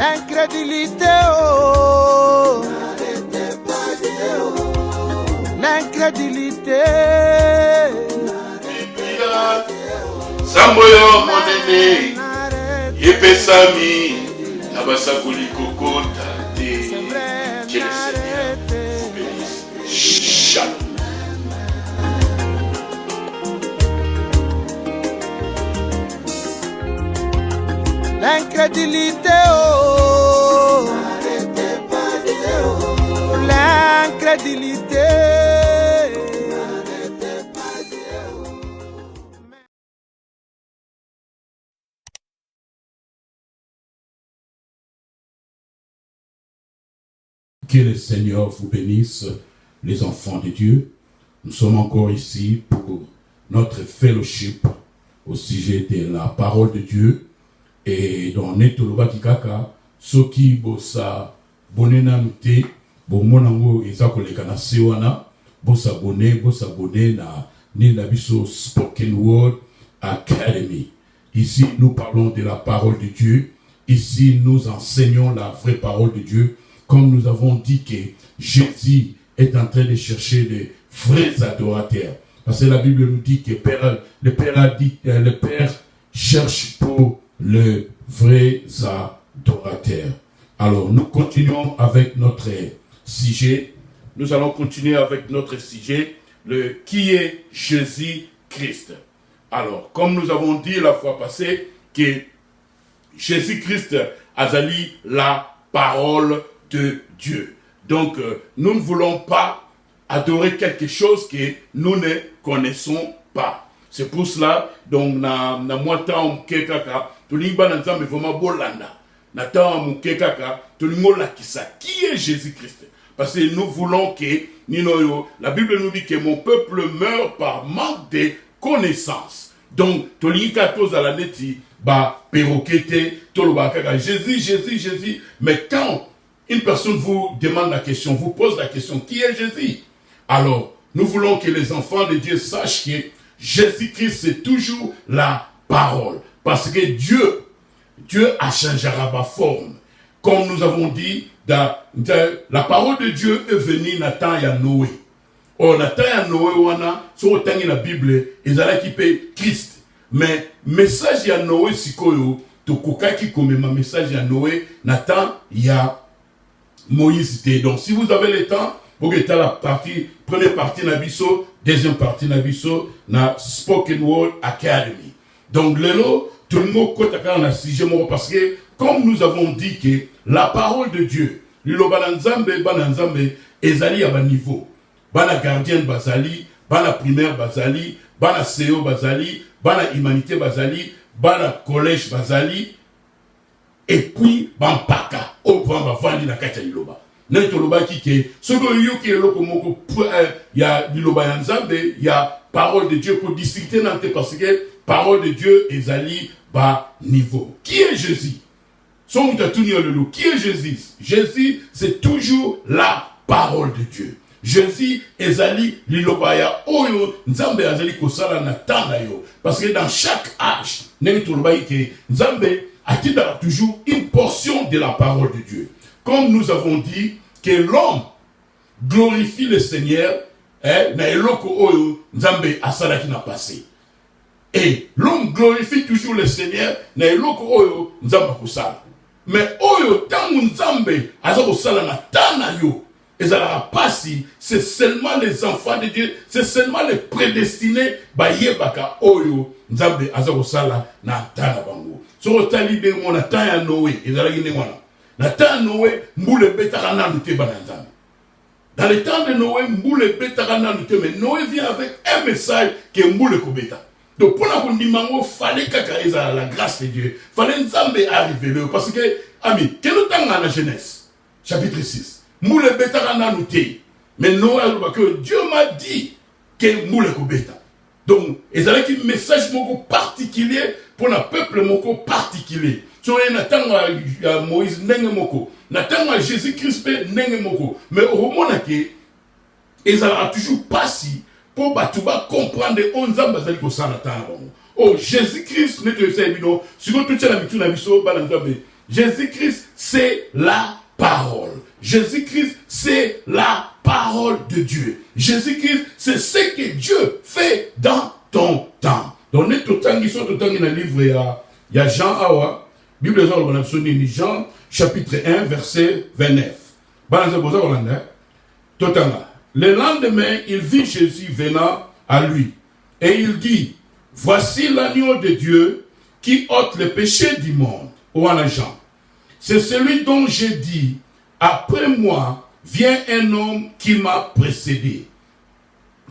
L'incrédulité, oh. L'incrédulité. Samboyo monene yepesami nabasakoli kokota te. Que le Seigneur vous bénisse. Shalom. L'incrédulité, oh. L'incrédulité. Que le Seigneur vous bénisse, les enfants de Dieu. Nous sommes encore ici pour notre fellowship au sujet de la parole de Dieu. Et dans Netoloba Kikaka, Soki Bosa Bonena Nute, Bomonango Ezako na Sewana, Bosa Bonne na Nilabiso Spoken Word Academy. Ici, nous parlons de la parole de Dieu. Ici, nous enseignons la vraie parole de Dieu. Comme nous avons dit que Jésus est en train de chercher des vrais adorateurs. Parce que la Bible nous dit que le Père cherche pour les vrais adorateurs. Alors, nous continuons avec notre sujet. Nous allons continuer avec notre sujet, qui est Jésus-Christ. Alors, comme nous avons dit la fois passée, que Jésus-Christ a dit la parole de Dieu. Donc, nous ne voulons pas adorer quelque chose que nous ne connaissons pas. C'est pour cela, donc, na mwata mkekaka, tulimba na nzambe vraiment bolanda. Na ta mkekaka, tulingo la kisa. Qui est Jésus-Christ? Parce que nous voulons que, la Bible nous dit que mon peuple meurt par manque de connaissances. Donc, tulinga tous à la neti, ba perroquete, toloba kaka, Jésus. Mais quand une personne vous demande la question, vous pose la question, qui est Jésus? Alors, nous voulons que les enfants de Dieu sachent que Jésus-Christ, c'est toujours la parole. Parce que Dieu a changé ma forme. Comme nous avons dit, la parole de Dieu est venue Nathan et Noé. Or, Nathan et Noé, sur la Bible, ils allaient équiper Christ. Mais, message à Noé, c'est quoi? Tu qui comme ma message à Noé, Nathan, il y a Moïse. Donc, si vous avez le temps, vous avez la première partie Nabiso, deuxième partie Nabiso, na Spoken Word Academy. Donc, tout le monde parce que, comme nous avons dit que la parole de Dieu, le bananzambe, ezali à un niveau. Bana gardien bazali, bana primaire bazali, bana CEO bazali, bana humanité bazali, bana collège bazali, et puis, bampaka, au point vandi na kacha liloba. Neto loba kike, ce que yoki eloko moko, ya liloba yanzambe, ya parole de Dieu pour discuter nante parce que parole de Dieu ezali ba niveau. Qui est Jésus? Son loup. Qui est Jésus? Jésus, c'est toujours la parole de Dieu. Jésus ezali liloba ya oyo nzambe azali kosala na tanda yo. Parce que dans chaque âge, neto loba kike, nzambe a toujours une portion de la parole de Dieu. Comme nous avons dit que l'homme glorifie le Seigneur, na eloko oyo nzambe asalaki na passé. Et l'homme glorifie toujours le Seigneur, na eloko oyo nzambe kosala. Mais oyo tangu nzambe azakosala na tana yo, ezala pasi, c'est seulement les enfants de Dieu, c'est seulement les prédestinés ba yebaka oyo nzambe azakosala na tana bango. So tali de mon temps ya Noé, ezalaki ne wana. Na temps Noé, mboule betaka nanu te bananzambe. Dans le temps de Noé, mboule betaka nanu te, mais Noé vient avec un message que mboule kobeta. Donc pour la kondimango, fallait kaka ezala la grâce de Dieu. Fallait nzambe arriver là parce que ami, quel temps à la Genèse, chapitre 6. Mboule betaka nanu te. Mais Noé que Dieu m'a dit que mboule kobeta. Donc, ezalaki message moko particulier pour un peuple moko particulier. So na Moïse ndenge moko, na tango Jésus-Christ ndenge moko. Mais au moment que ezala toujours passé pour batuba comprendre onzamba zali ko sana tanga. Oh Jésus-Christ ne te sait bino, si vous tout la mitu na biso ba nzambe. Jésus-Christ, c'est la parole. Jésus-Christ, c'est la parole de Dieu. Jésus-Christ, c'est ce que Dieu fait dans ton temps. Donc, nous tout le temps, dans le livre, il y a Jean Awa, Bible Jean, chapitre 1, verset 29. Le lendemain, il vit Jésus venant à lui. Et il dit, voici l'agneau de Dieu qui ôte le péché du monde. Jean. C'est celui dont j'ai dit, après moi, vient un homme qui m'a précédé.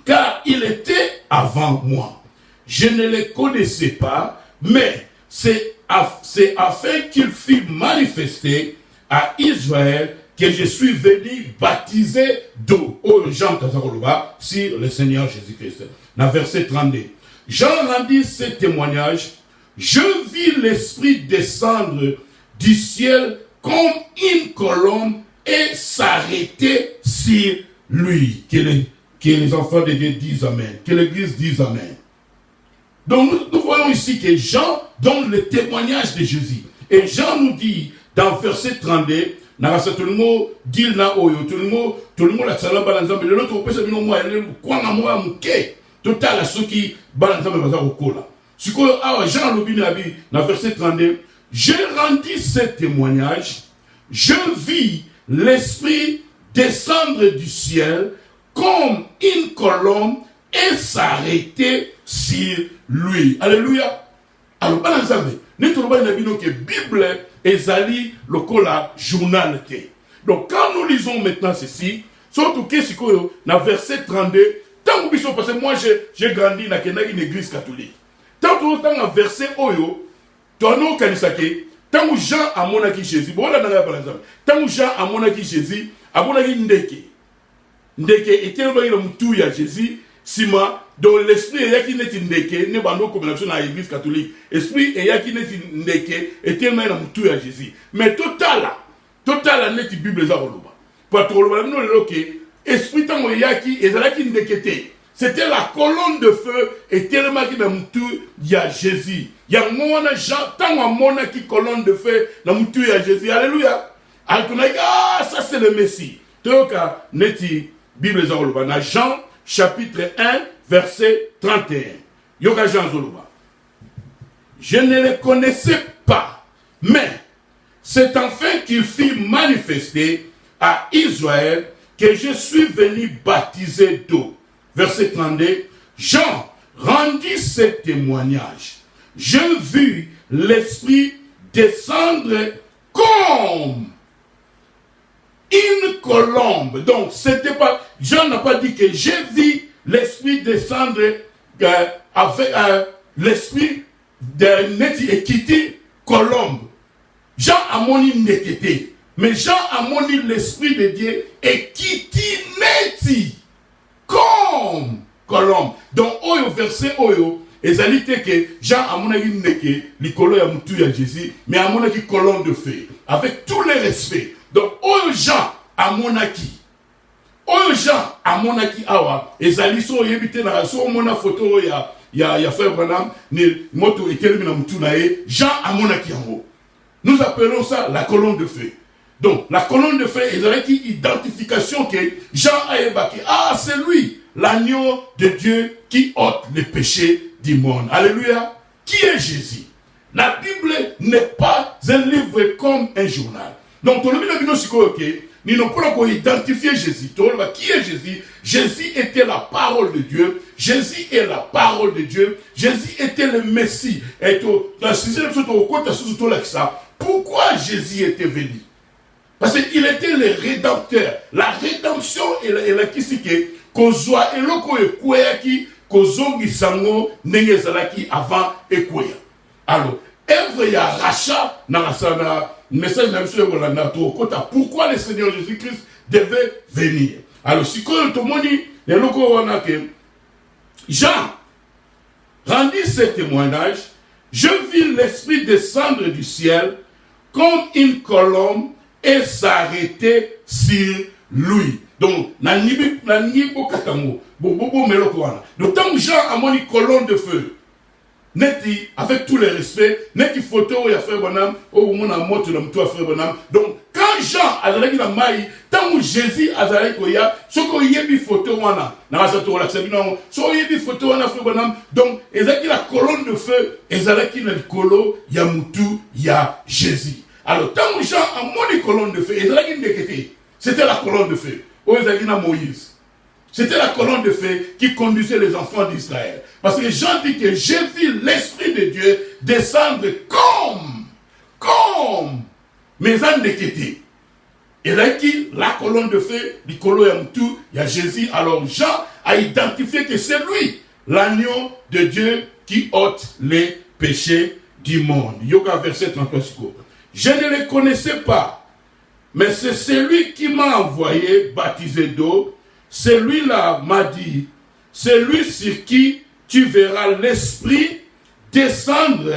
Car il était avant moi. Je ne le connaissais pas, mais c'est afin qu'il fût manifesté à Israël que je suis venu baptiser d'eau. Oh, Jean Tazaroloba, sur le Seigneur Jésus-Christ. Dans verset 32. Jean rendit ce témoignage. Je vis l'Esprit descendre du ciel comme une colombe et s'arrêter sur lui. Que les enfants de Dieu disent Amen. Que l'Église dise Amen. Donc nous voyons ici que Jean donne le témoignage de Jésus. Et Jean nous dit dans verset 32, tout le monde dit tout le monde la salam balanzambe le l'autre pesa bino moi ele kwa na moi muke total ceux qui balanzambe baza kokola. Siko awa Jean lobini abi dans verset 32, je rendis ce témoignage, je vis l'Esprit descendre du ciel comme une colombe et s'arrêter sur lui. Alléluia. Alors, balanzambe, nous trouvons que la Bible ezali lokola journal te. Donc, quand nous lisons maintenant ceci, surtout que c'est dans verset 32, tant que parce que moi j'ai grandi dans une église catholique. Tant que dans verset oyo, tono kanisake, tant que Jean a monaki Jésus, bon là dans par exemple, tant que Jean a monaki Jésus, a monaki ndeke était le mutu ya Jésus, sima donc l'esprit est qui ndeke ne bando comme dans l'église catholique. Esprit est qui ndeke était même mutu ya Jésus. Mais total net Bible za roloba. Pas trop le non le que esprit tango yaki ezalaki ndekete. C'était la colonne de feu et tellement qui dans mutu ya Jésus. Ya mona Jean tango mona qui colonne de feu dans mutu ya Jésus. Alléluia. Ah, ça c'est le Messie. Donc neti Bible za roloba na Jean chapitre 1 verset 31. Yoga Jean Zoluba. Je ne le connaissais pas, mais c'est enfin qu'il fut manifesté à Israël que je suis venu baptiser d'eau. Verset 32. Jean rendit ce témoignage. Je vis l'Esprit descendre comme une colombe. Donc, c'était pas, Jean n'a pas dit que j'ai vu l'Esprit descendre avec l'Esprit de Neti et Kiti colombe. Jean a moni nekete, mais Jean a moni l'Esprit de Dieu et Kiti Neti comme colombe. Donc, oyo verset oyo, ezalité que Jean a moni neke, l'icolo ya mutu ya Jésus, mais a moni colombe de feu, avec tous les respects. Donc, oyo Jean a monaki. Oyo Jean a monaki awa. Ezali so yebite na so mona photo ya frère Branham ni moto etelemi na mutu na ye. Jean a monaki yango. Nous appelons ça la colonne de feu. Donc, la colonne de feu ezali identification que Jean a ébaki. Ah, c'est lui, l'agneau de Dieu qui ôte les péchés du monde. Alléluia. Qui est Jésus? La Bible n'est pas un livre comme un journal. Donc, tout le monde nous n'avons pas identifier Jésus. Qui est Jésus? Jésus était la parole de Dieu. Jésus est la parole de Dieu. Jésus était le Messie. Et pourquoi Jésus était venu? Parce qu'il était le rédempteur. La rédemption est la kisike. Kozwa eloko ekweyaki kozongi sango ndenge ezalaki avant ekweya. Alors, œuvre ya rachat na message de M. Pourquoi le Seigneur Jésus-Christ devait venir? Alors, si tout le monde dit, Jean rendit ce témoignage, je vis l'Esprit descendre du ciel comme une colombe et s'arrêter sur lui. Donc, donc, tant que Jean a mon colonne de feu, neti avec tous les respects, neti photo ya frère Bonham, au moment où moto na mtu frère Bonham. Donc quand Jean azalaki na mai, tant où Jésus azalaki koya, soko yebi photo wana, na rasato la sabino, so yebi photo wana frère Bonham. Donc ezaki la colonne de feu, ezalaki na likolo ya mutu ya Jésus. Alors tant où Jean a moni colonne de feu, ezalaki ndekete. C'était la colonne de feu. O ezalaki na Moïse. C'était la colonne de feu qui conduisait les enfants d'Israël. Parce que Jean dit que j'ai vu l'Esprit de Dieu descendre comme mes ânes d'équité. Et là, la colonne de feu, du colo Yamtu, il y a Jésus. Alors Jean a identifié que c'est lui, l'agneau de Dieu qui ôte les péchés du monde. Yoga verset 33. Je ne le connaissais pas, mais c'est celui qui m'a envoyé baptiser d'eau. Celui-là m'a dit, celui sur qui tu verras l'Esprit descendre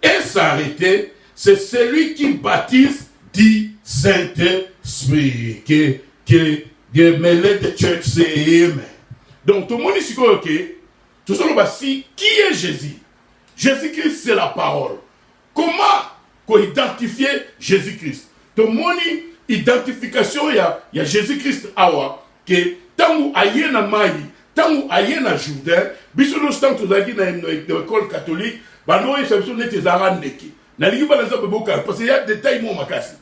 et s'arrêter, c'est celui qui baptise du Saint-Esprit. Que mêlé de church, c'est amen. Donc, tout le monde ici, ok, tout le monde ici, qui est Jésus? Jésus-Christ, c'est la parole. Comment identifier Jésus-Christ? Tout le monde, identification, il y a Jésus-Christ, que tant où aïe na maï, tant où aïe na Jourdain, bisous nous tant tous aïe na l'école catholique, bah nous ils sont nés des arandeki. Na ligi ba nazo beboka parce qu'il y a des détails mon makasi.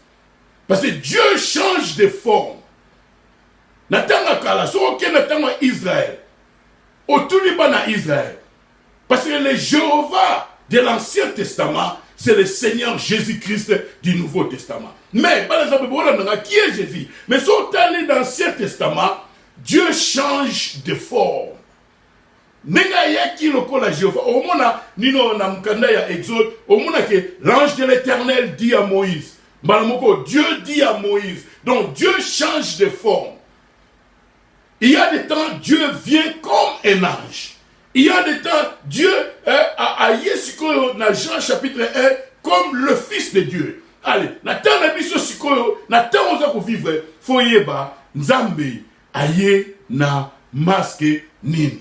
Parce que Dieu change de forme. Na tanga kala so ok na tanga Israël. Au tout liban na Israël. Parce que le Jéhovah de l'Ancien Testament, c'est le Seigneur Jésus-Christ du Nouveau Testament. Mais, qui est Jésus? Mais si on est dans l'Ancien Testament, Dieu change de forme. Au moins, Exode, au moins que l'ange de l'Éternel dit à Moïse. Dieu dit à Moïse. Donc Dieu change de forme. Il y a des temps, Dieu vient comme un ange. Il y a des temps, Dieu a Yesiko dans Jean chapitre 1 comme le Fils de Dieu. Allez, Nathan a mis ce sikoyo, Nathan osa ko vivre, foyeba, Nzambe, aye na masque nini.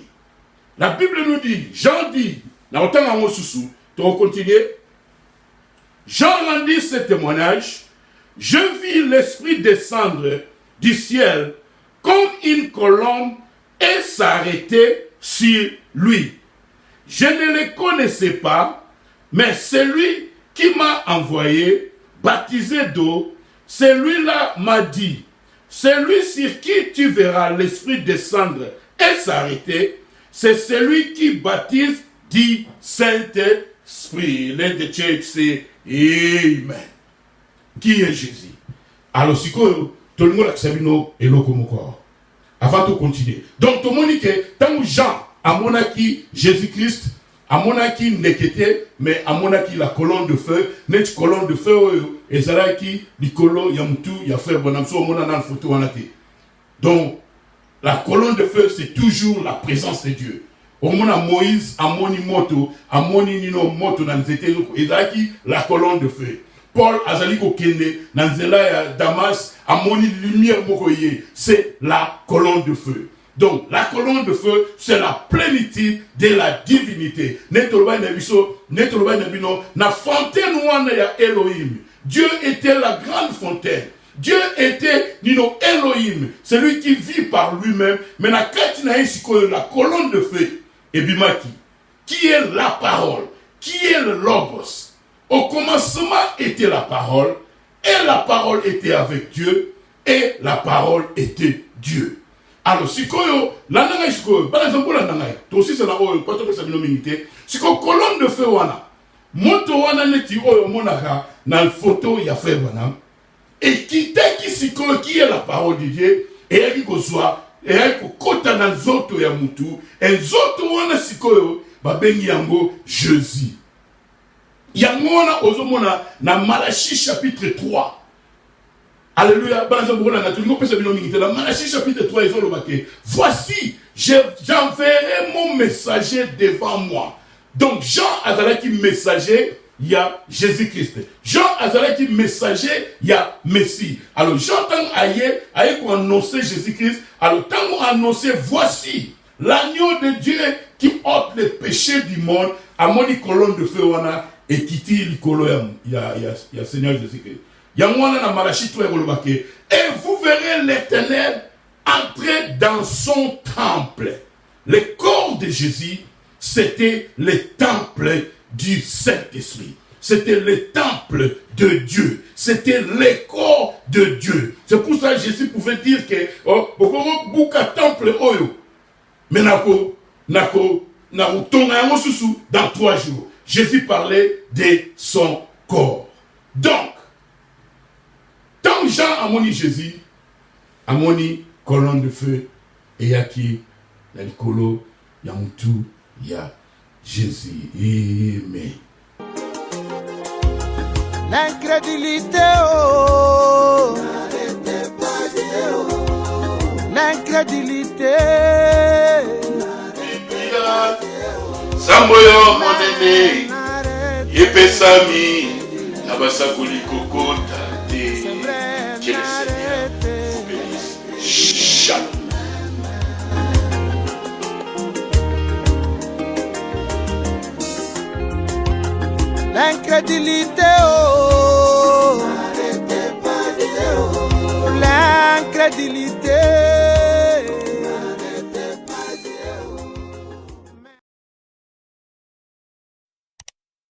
La Bible nous dit, Jean dit, na otanga ngo susu, tu vas continuer. Jean rendit ce témoignage, je vis l'Esprit descendre du ciel comme une colombe et s'arrêter sur lui. Je ne le connaissais pas, mais celui qui m'a envoyé, baptisé d'eau, celui-là m'a dit, celui sur qui tu verras l'Esprit descendre et s'arrêter, c'est celui qui baptise du Saint-Esprit. Let the church say Amen. Qui est Jésus? Alors, si tout le monde a accepté et le corps. Avant de continuer. Donc, tout le monde dit que tant que Jean a monaki Jésus-Christ, a monaki nekete, mais a monaki la colonne de feu, net colonne de feu, et zaraki, Nicolo, Yamtu, ya frère Bonamso, monana photo anate. Donc, la colonne de feu, c'est toujours la présence de Dieu. Au moment où Moïse a moni moto, a moni nino moto, dans zete, et zaraki, la colonne de feu. Paul Azaliko Kende, Nanzela Damas, Amoni lumière Mokoye, c'est la colonne de feu. Donc, la colonne de feu, c'est la plénitude de la divinité. Netoloba Nabiso, Netoloba Nabino, na fontaine wana ya Elohim. Dieu était la grande fontaine. Dieu était Nino Elohim, celui qui vit par lui-même. Mais na katina isiko la colonne de feu, et bimaki, qui est la parole, qui est le logos. Au commencement était la parole, et la parole était avec Dieu, et la parole était Dieu. Alors, si koyo, la nanga sikoyo, par exemple, la nanga, toi aussi c'est la oyo, pas trop ça minimité, si ko colonne de feu wana, moto wana neti oyo monaka, na le photo ya fait wana, et qui sikoyo, qui est la parole de Dieu, et yaki ko soit, et yaki ko kota na zoto ya mutu, et zoto wana sikoyo, babengi yango Jésus. Yangona ozomona na Malachie chapitre 3. Alléluia. Dans Malachie chapitre 3, ils ont remarqué. Voici, j'enverrai mon messager devant moi. Donc Jean Azalaki messager, il y a Jésus-Christ. Jean Azalaki messager, il y a Messie. Alors Jean tant aïe pour annoncer Jésus-Christ. Alors tant qu'on annoncer, voici, l'agneau de Dieu qui ôte les péchés du monde, à mon colonne de feu, et qui tire le il y a Seigneur Jésus-Christ. Et vous verrez l'Éternel entrer dans son temple. Le corps de Jésus, c'était le temple du Saint-Esprit. C'était le temple de Dieu. C'était le corps de Dieu. C'est pour ça que Jésus pouvait dire que temple oyo. Mais dans 3 jours. Jésus parlait de son corps. Donc, tant Jean a moni Jésus, a moni colonne de feu, et y a qui, y a l'icolo, y a Moutou, y a Jésus. Amen. L'incrédulité, oh, l'incrédulité. Samboyo monene, yepesami, nabasakuli kokota te. Que le Seigneur vous bénisse. Shalom. L'incrédulité, oh, l'incrédulité.